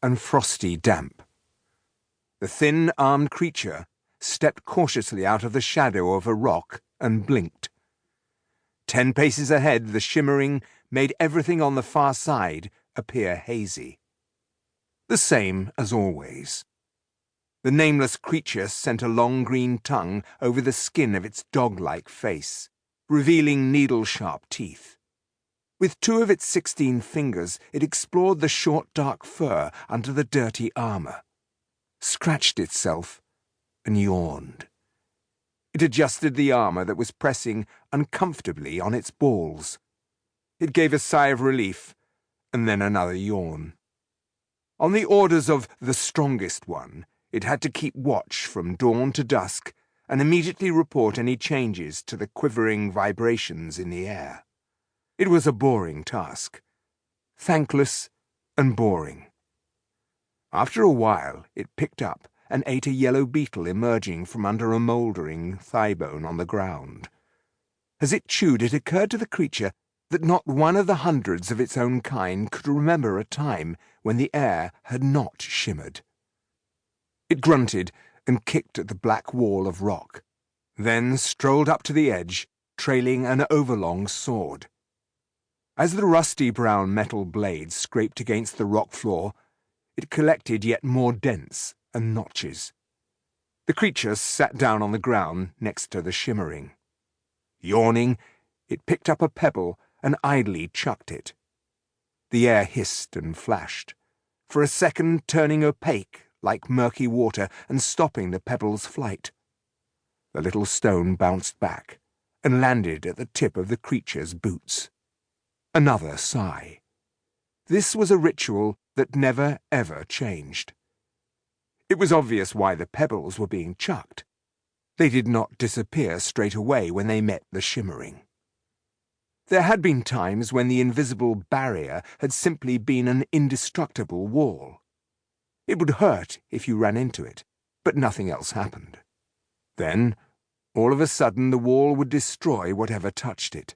and frosty damp. The thin, armed creature stepped cautiously out of the shadow of a rock and blinked. 10 paces ahead, the shimmering made everything on the far side appear hazy. The same as always. The nameless creature sent a long green tongue over the skin of its dog-like face, revealing needle-sharp teeth. With 2 of its 16 fingers, it explored the short dark fur under the dirty armor, scratched itself, and yawned. It adjusted the armor that was pressing uncomfortably on its balls. It gave a sigh of relief, and then another yawn. On the orders of the strongest one, it had to keep watch from dawn to dusk and immediately report any changes to the quivering vibrations in the air. It was a boring task. Thankless and boring. After a while, it picked up and ate a yellow beetle emerging from under a mouldering thigh bone on the ground. As it chewed, it occurred to the creature that not one of the hundreds of its own kind could remember a time when the air had not shimmered. It grunted and kicked at the black wall of rock, then strolled up to the edge, trailing an overlong sword. As the rusty brown metal blade scraped against the rock floor, it collected yet more dents and notches. The creature sat down on the ground next to the shimmering. Yawning, it picked up a pebble and idly chucked it. The air hissed and flashed, for a second turning opaque like murky water and stopping the pebble's flight. The little stone bounced back and landed at the tip of the creature's boots. Another sigh. This was a ritual that never, ever changed. It was obvious why the pebbles were being chucked. They did not disappear straight away when they met the shimmering. There had been times when the invisible barrier had simply been an indestructible wall. It would hurt if you ran into it, but nothing else happened. Then, all of a sudden, the wall would destroy whatever touched it.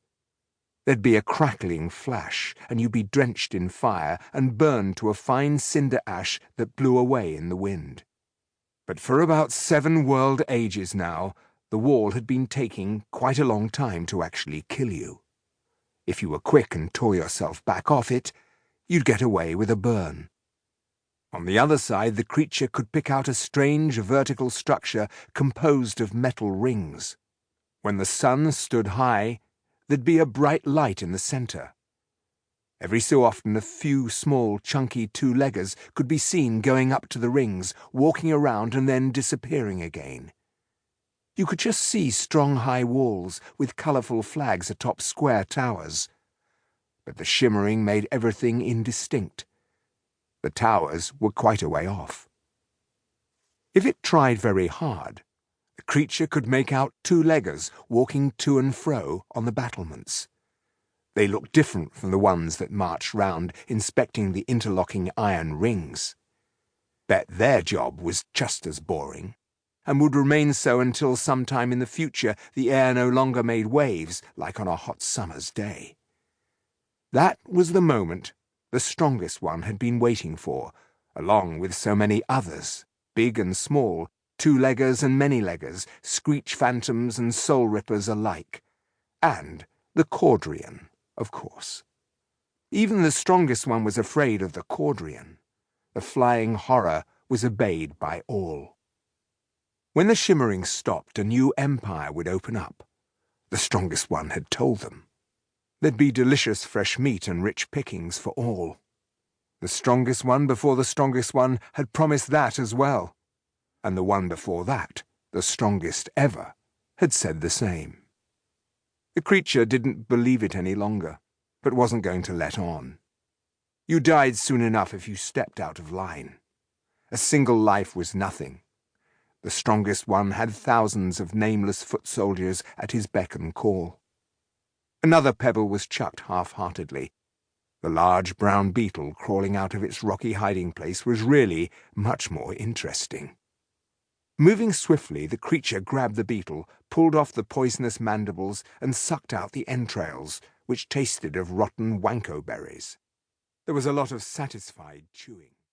There'd be a crackling flash, and you'd be drenched in fire and burned to a fine cinder ash that blew away in the wind. But for about 7 world ages now, the wall had been taking quite a long time to actually kill you. If you were quick and tore yourself back off it, you'd get away with a burn. On the other side, the creature could pick out a strange vertical structure composed of metal rings. When the sun stood high, there'd be a bright light in the center. Every so often a few small, chunky 2-leggers could be seen going up to the rings, walking around and then disappearing again. You could just see strong high walls with colorful flags atop square towers. But the shimmering made everything indistinct. The towers were quite a way off. If it tried very hard, the creature could make out 2-leggers walking to and fro on the battlements. They looked different from the ones that marched round inspecting the interlocking iron rings. Bet their job was just as boring, and would remain so until sometime in the future the air no longer made waves like on a hot summer's day. That was the moment the strongest one had been waiting for, along with so many others, big and small, 2-leggers and many-leggers, screech phantoms and soul-rippers alike. And the Caudrian, of course. Even the strongest one was afraid of the Caudrian. The flying horror was obeyed by all. When the shimmering stopped, a new empire would open up. The strongest one had told them. There'd be delicious fresh meat and rich pickings for all. The strongest one before the strongest one had promised that as well. And the one before that, the strongest ever, had said the same. The creature didn't believe it any longer, but wasn't going to let on. You died soon enough if you stepped out of line. A single life was nothing. The strongest one had thousands of nameless foot soldiers at his beck and call. Another pebble was chucked half-heartedly. The large brown beetle crawling out of its rocky hiding place was really much more interesting. Moving swiftly, the creature grabbed the beetle, pulled off the poisonous mandibles, and sucked out the entrails, which tasted of rotten wanko berries. There was a lot of satisfied chewing.